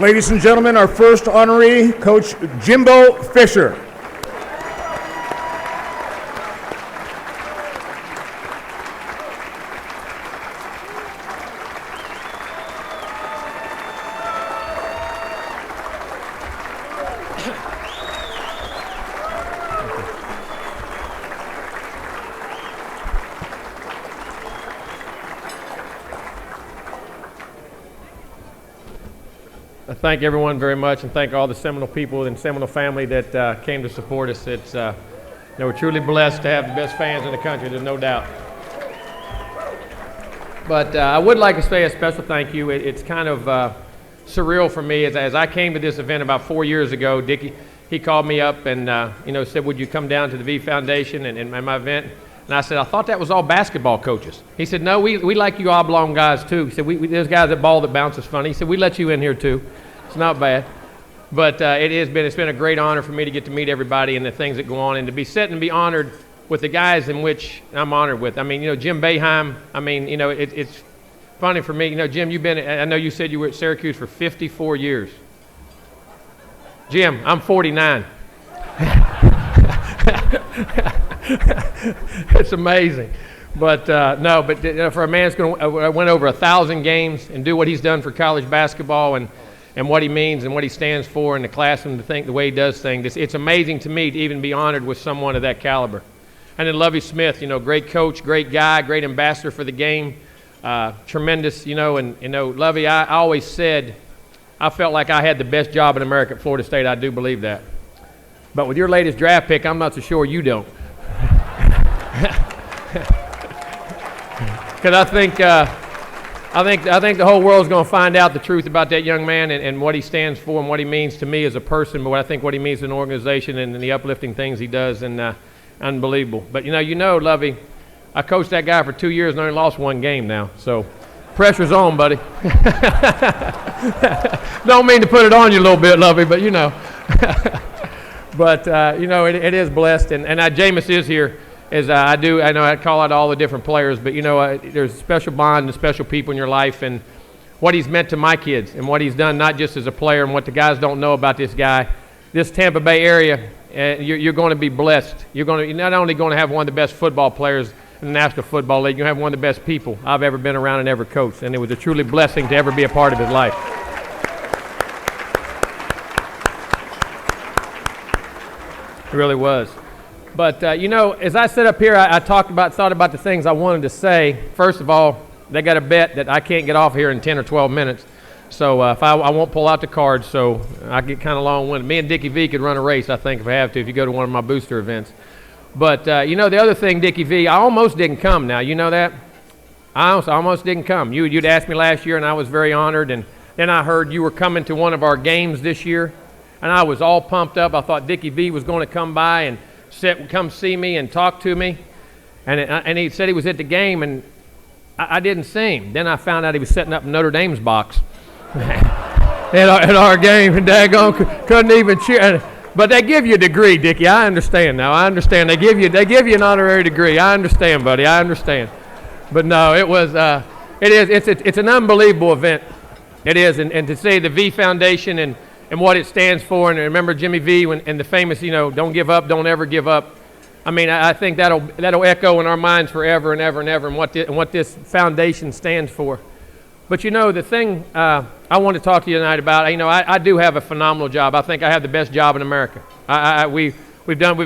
Ladies and gentlemen, our first honoree, Coach Jimbo Fisher. Thank everyone very much, and thank all the Seminole people and Seminole family that came to support us. It's, we're truly blessed to have the best fans in the country, there's no doubt. But I would like to say a special thank you. It's kind of surreal for me. As I came to this event about 4 years ago, Dickie, he called me up and said, would you come down to the V Foundation and my event? And I said, I thought that was all basketball coaches. He said, no, we like you oblong guys too. He said, there's guys that ball that bounces funny. He said, we let you in here too. It's not bad. But it's been a great honor for me to get to meet everybody and the things that go on, and to be set and be honored with the guys in which I'm honored with. I mean, Jim Boeheim, it's funny for me. Jim, I know you said you were at Syracuse for 54 years. Jim, I'm 49. It's amazing. But for a man that's going to win over 1,000 games and do what he's done for college basketball and what he means and what he stands for in the classroom, the way he does things, it's amazing to me to even be honored with someone of that caliber. And then Lovie Smith, great coach, great guy, great ambassador for the game, tremendous, Lovie, I always said I felt like I had the best job in America at Florida State. I do believe that. But with your latest draft pick, I'm not so sure you don't. Because I think the whole world's going to find out the truth about that young man and what he stands for and what he means to me as a person, but what he means to an organization and the uplifting things he does, and unbelievable. But Lovie, I coached that guy for 2 years and only lost one game now, so pressure's on, buddy. Don't mean to put it on you a little bit, Lovie, but But it is blessed, and Jameis is here. I know I call out all the different players, but there's a special bond and special people in your life, and what he's meant to my kids and what he's done, not just as a player, and what the guys don't know about this guy. This Tampa Bay area, you're going to be blessed. You're not only going to have one of the best football players in the National Football League, you have one of the best people I've ever been around and ever coached, and it was a truly blessing to ever be a part of his life. It really was. But, as I sit up here, I thought about the things I wanted to say. First of all, they got a bet that I can't get off here in 10 or 12 minutes. So I won't pull out the cards, so I get kind of long-winded. Me and Dickie V could run a race, I think, if I have to, if you go to one of my booster events. But, the other thing, Dickie V, I almost didn't come now. You know that? I almost didn't come. You'd asked me last year, and I was very honored. And then I heard you were coming to one of our games this year, and I was all pumped up. I thought Dickie V was going to come by and come see me and talk to me, and he said he was at the game, and I didn't see him. Then I found out he was setting up Notre Dame's box at our game, and daggone couldn't even cheer. But they give you a degree, Dickie. I understand now. I understand. They give you an honorary degree. I understand, buddy. I understand. But no, it's an unbelievable event. It is, and to say the V Foundation and what it stands for, and remember Jimmy V and the famous, don't give up, don't ever give up. I mean, I think that'll echo in our minds forever and ever and ever, and what this foundation stands for. But the thing I want to talk to you tonight about, I do have a phenomenal job. I think I have the best job in America. We've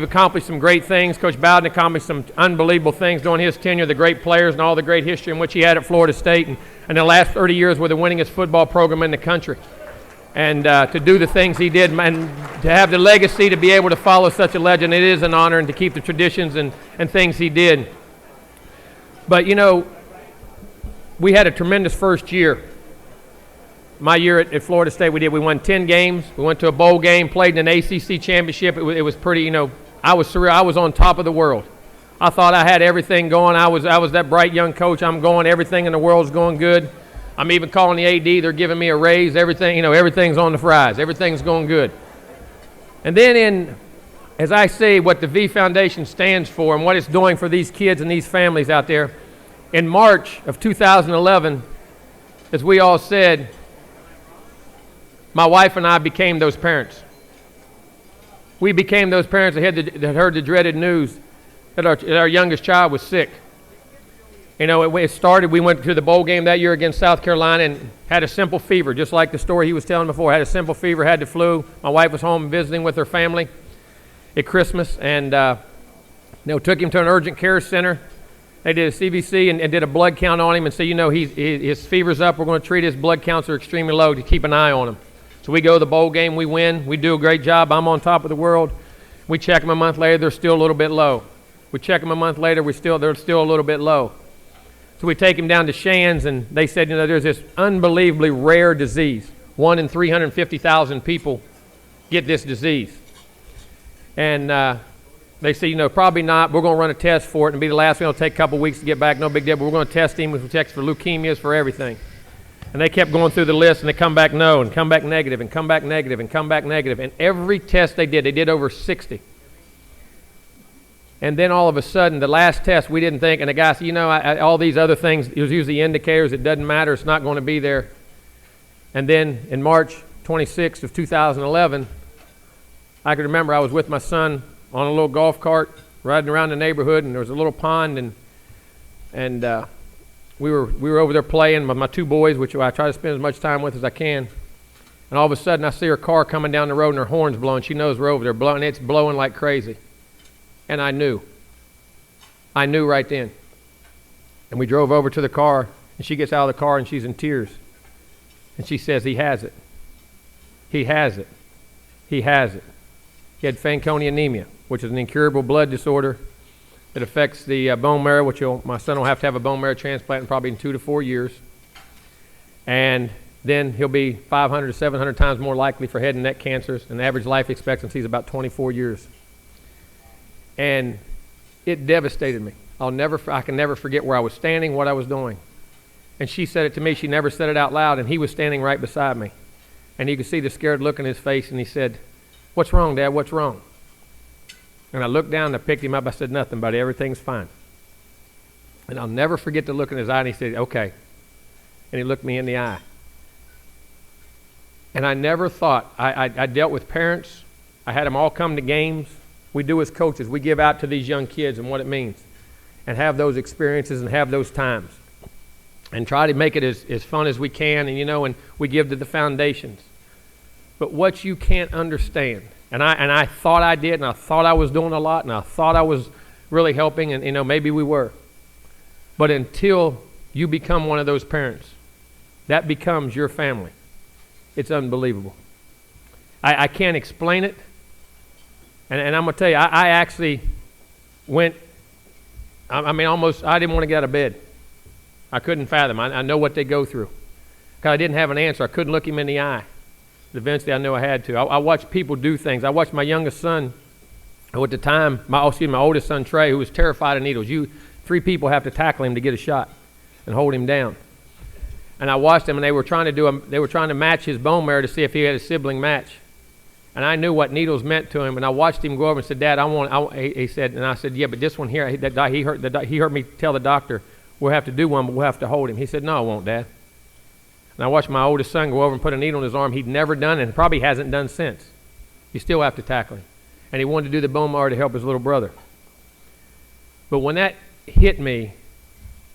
accomplished some great things. Coach Bowden accomplished some unbelievable things during his tenure, the great players and all the great history in which he had at Florida State, and the last 30 years were the winningest football program in the country. And to do the things he did, and to have the legacy to be able to follow such a legend, it is an honor, and to keep the traditions and things he did. But, we had a tremendous first year. My year at Florida State, we won 10 games. We went to a bowl game, played in an ACC championship. It was pretty, I was surreal. I was on top of the world. I thought I had everything going. I was that bright young coach. I'm going, everything in the world's going good. I'm even calling the AD. They're giving me a raise. Everything, everything's on the fries. Everything's going good. And then as I say what the V Foundation stands for and what it's doing for these kids and these families out there, in March of 2011, as we all said, My wife and I became those parents. We became those parents that heard the dreaded news that our youngest child was sick. You know, it started, we went to the bowl game that year against South Carolina and had a simple fever, just like the story he was telling before. Had a simple fever, had the flu. My wife was home visiting with her family at Christmas, and took him to an urgent care center. They did a CVC and did a blood count on him and said, his fever's up. We're going to treat his blood counts are extremely low to keep an eye on him. So we go to the bowl game, we win, we do a great job. I'm on top of the world. We check them a month later, they're still a little bit low. We check them a month later, they're still a little bit low. So we take him down to Shands, and they said, there's this unbelievably rare disease. 1 in 350,000 people get this disease. And they said, probably not. We're going to run a test for it and be the last one. It'll take a couple weeks to get back, no big deal. But we're going to test him. We'll test for leukemias, for everything. And they kept going through the list, and they come back no, and come back negative, and come back negative, and come back negative. And every test they did over 60. And then all of a sudden, the last test, we didn't think, and the guy said, all these other things, it was usually indicators, it doesn't matter, it's not going to be there. And then in March 26th of 2011, I could remember I was with my son on a little golf cart riding around the neighborhood, and there was a little pond, and we were over there playing with my two boys, which I try to spend as much time with as I can. And all of a sudden, I see her car coming down the road, and her horn's blowing. She knows we're over there blowing. It's blowing like crazy. And I knew right then. And we drove over to the car, and she gets out of the car, and she's in tears. And she says, he has it. He has it. He has it. He had Fanconi anemia, which is an incurable blood disorder that affects the bone marrow, which my son will have to have a bone marrow transplant in probably in 2 to 4 years. And then he'll be 500 to 700 times more likely for head and neck cancers, and the average life expectancy is about 24 years. And it devastated me. I can never forget where I was standing, what I was doing. And she said it to me. She never said it out loud, and he was standing right beside me. And you could see the scared look in his face, and he said, "What's wrong, Dad? What's wrong?" And I looked down, and I picked him up. I said, "Nothing, buddy. Everything's fine." And I'll never forget the look in his eye, and he said, "Okay." And he looked me in the eye. And I never thought, I dealt with parents. I had them all come to games. We do as coaches. We give out to these young kids and what it means and have those experiences and have those times and try to make it as fun as we can, and we give to the foundations. But what you can't understand, and I thought I did, and I thought I was doing a lot, and I thought I was really helping, and maybe we were. But until you become one of those parents, that becomes your family. It's unbelievable. I can't explain it. And I'm going to tell you, I actually went, I didn't want to get out of bed. I couldn't fathom. I know what they go through. Because I didn't have an answer. I couldn't look him in the eye. Eventually, I knew I had to. I watched people do things. I watched my youngest son, who at the time, my oldest son, Trey, who was terrified of needles. 3 people have to tackle him to get a shot and hold him down. And I watched him, and they were trying to match his bone marrow to see if he had a sibling match. And I knew what needles meant to him, and I watched him go over and said, "Dad, he said," and I said, "Yeah, but this one here, he heard me tell the doctor, we'll have to do one, but we'll have to hold him." He said, "No, I won't, Dad." And I watched my oldest son go over and put a needle in his arm he'd never done and probably hasn't done since. You still have to tackle him. And he wanted to do the bone marrow to help his little brother. But when that hit me,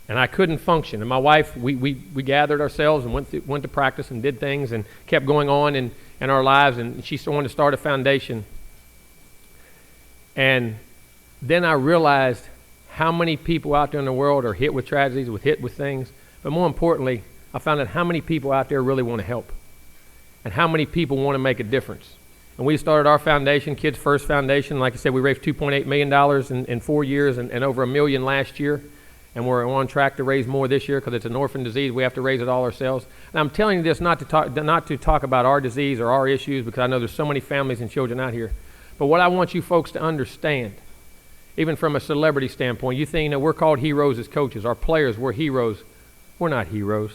and I couldn't function, and my wife, we gathered ourselves and went to practice and did things and kept going on in our lives, and she wanted to start a foundation. And then I realized how many people out there in the world are hit with tragedies, hit with things. But more importantly, I found out how many people out there really want to help and how many people want to make a difference. And we started our foundation, Kids First Foundation. Like I said, we raised $2.8 million in 4 years and over $1 million last year. And we're on track to raise more this year because it's an orphan disease. We have to raise it all ourselves. And I'm telling you this not to talk about our disease or our issues, because I know there's so many families and children out here. But what I want you folks to understand, even from a celebrity standpoint, you think, we're called heroes as coaches. Our players, we're heroes. We're not heroes.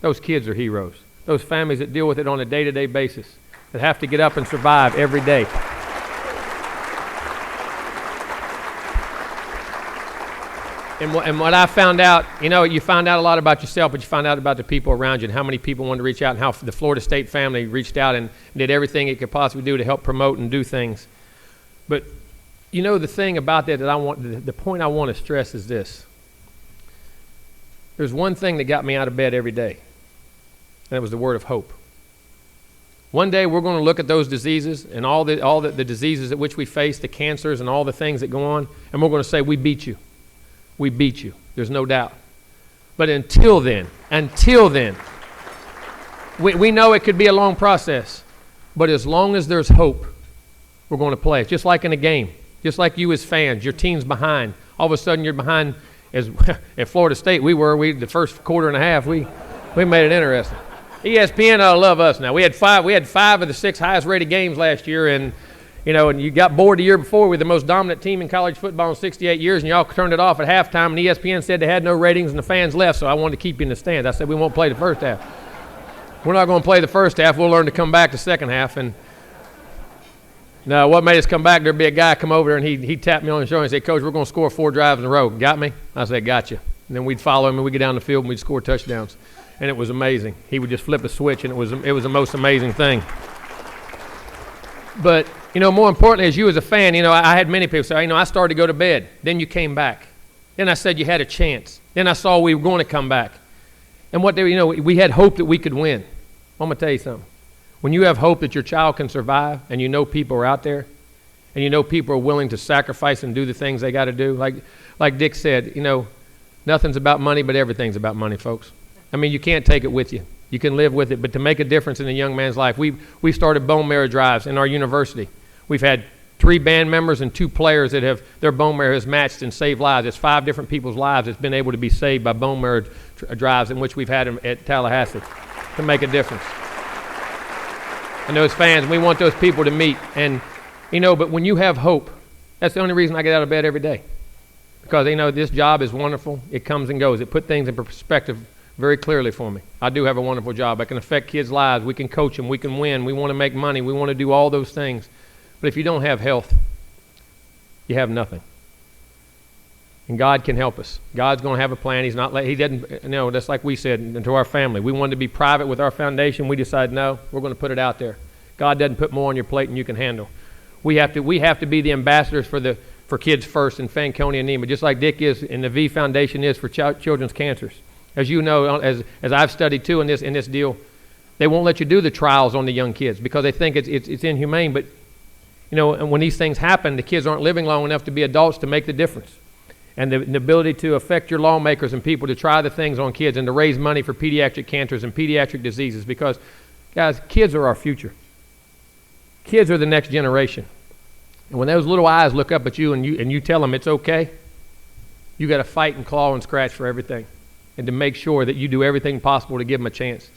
Those kids are heroes. Those families that deal with it on a day-to-day basis, that have to get up and survive every day. And what I found out, you find out a lot about yourself, but you find out about the people around you and how many people wanted to reach out and how the Florida State family reached out and did everything it could possibly do to help promote and do things. But, the thing about that the point I want to stress is this. There's one thing that got me out of bed every day, and it was the word of hope. One day we're going to look at those diseases and all the diseases at which we face, the cancers and all the things that go on, and we're going to say, we beat you. We beat you. There's no doubt. But until then, we know it could be a long process. But as long as there's hope, we're going to play. It's just like in a game. Just like you as fans, your team's behind. All of a sudden you're behind. As at Florida State, the first quarter and a half, we made it interesting. ESPN love us now. We had five of the 6 highest rated games last year, and you got bored the year before. We were the most dominant team in college football in 68 years, and y'all turned it off at halftime, and ESPN said they had no ratings, and the fans left, so I wanted to keep you in the stands. I said, we won't play the first half. We're not going to play the first half. We'll learn to come back the second half. And now, what made us come back, there'd be a guy come over there, and he tapped me on the shoulder and said, Coach, we're going to score 4 drives in a row. Got me? I said, got you. And then we'd follow him, and we'd get down the field, and we'd score touchdowns. And it was amazing. He would just flip a switch, and it was the most amazing thing. But, more importantly, as you as a fan, I had many people say, I started to go to bed. Then you came back. Then I said you had a chance. Then I saw we were going to come back. And we had hope that we could win. I'm going to tell you something. When you have hope that your child can survive, and people are out there, and people are willing to sacrifice and do the things they got to do, like Dick said, nothing's about money, but everything's about money, folks. You can't take it with you. You can live with it, but to make a difference in a young man's life, we started bone marrow drives in our university. We've had 3 band members and 2 players that have their bone marrow has matched and saved lives. It's 5 different people's lives that's been able to be saved by bone marrow drives in which we've had them at Tallahassee to make a difference. And those fans, we want those people to meet. And, but when you have hope, that's the only reason I get out of bed every day. Because, this job is wonderful. It comes and goes. It put things in perspective very clearly for me. I do have a wonderful job. I can affect kids' lives. We can coach them. We can win. We want to make money. We want to do all those things. But if you don't have health, you have nothing. And God can help us. God's going to have a plan. He doesn't, that's like we said to our family. We wanted to be private with our foundation. We decided, no, we're going to put it out there. God doesn't put more on your plate than you can handle. We have to be the ambassadors for Kids First in Fanconi and Nema, just like Dick is and the V Foundation is for children's cancers. As you know, as I've studied too in this deal, they won't let you do the trials on the young kids because they think it's inhumane. But and when these things happen, the kids aren't living long enough to be adults to make the difference. And the ability to affect your lawmakers and people to try the things on kids and to raise money for pediatric cancers and pediatric diseases, because guys, kids are our future. Kids are the next generation. And when those little eyes look up at you and you tell them it's okay, you got to fight and claw and scratch for everything, and to make sure that you do everything possible to give them a chance,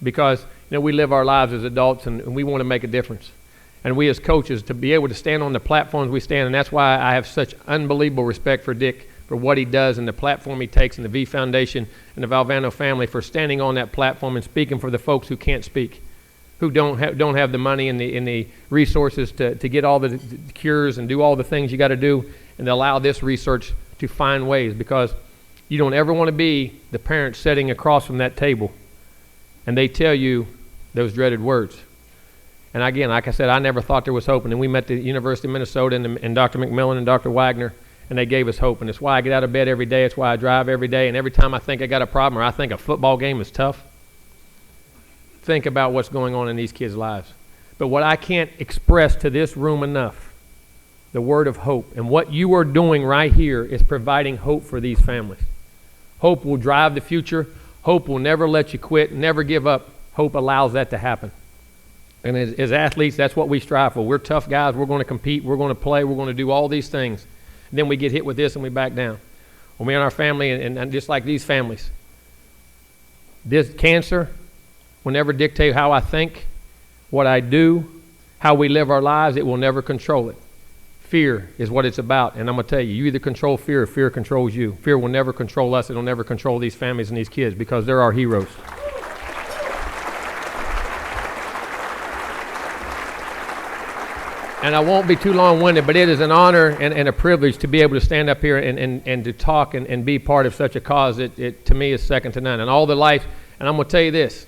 because we live our lives as adults and we want to make a difference. And we as coaches, to be able to stand on the platforms we stand, and that's why I have such unbelievable respect for Dick, for what he does and the platform he takes, and the V Foundation and the Valvano family for standing on that platform and speaking for the folks who can't speak, who don't have the money and the resources to get all the cures and do all the things you got to do, and to allow this research to find ways, because you don't ever want to be the parent sitting across from that table and they tell you those dreaded words. And again, like I said, I never thought there was hope. And then we met the University of Minnesota and Dr. McMillan and Dr. Wagner, and they gave us hope. And it's why I get out of bed every day. It's why I drive every day. And every time I think I got a problem or I think a football game is tough, think about what's going on in these kids' lives. But what I can't express to this room enough, the word of hope. And what you are doing right here is providing hope for these families. Hope will drive the future. Hope will never let you quit, never give up. Hope allows that to happen. And as athletes, that's what we strive for. We're tough guys. We're going to compete. We're going to play. We're going to do all these things. And then we get hit with this and we back down. When we and our family, and just like these families, this cancer will never dictate how I think, what I do, how we live our lives. It will never control it. Fear is what it's about. And I'm going to tell you, you either control fear or fear controls you. Fear will never control us. It will never control these families and these kids, because they're our heroes. And I won't be too long-winded, but it is an honor and a privilege to be able to stand up here and to talk and be part of such a cause. It to me is second to none. And all the life, and I'm going to tell you this,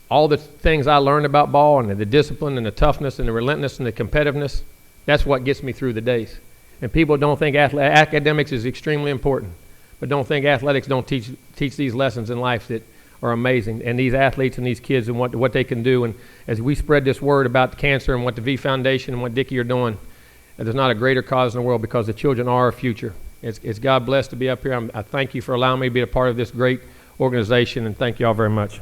all the things I learned about ball and the discipline and the toughness and the relentlessness and the competitiveness, that's what gets me through the days. And people don't think academics is extremely important, but don't think athletics don't teach these lessons in life that are amazing. And these athletes and these kids and what they can do. And as we spread this word about cancer and what the V Foundation and what Dickie are doing, there's not a greater cause in the world, because the children are our future. It's God bless to be up here. I thank you for allowing me to be a part of this great organization, and thank you all very much.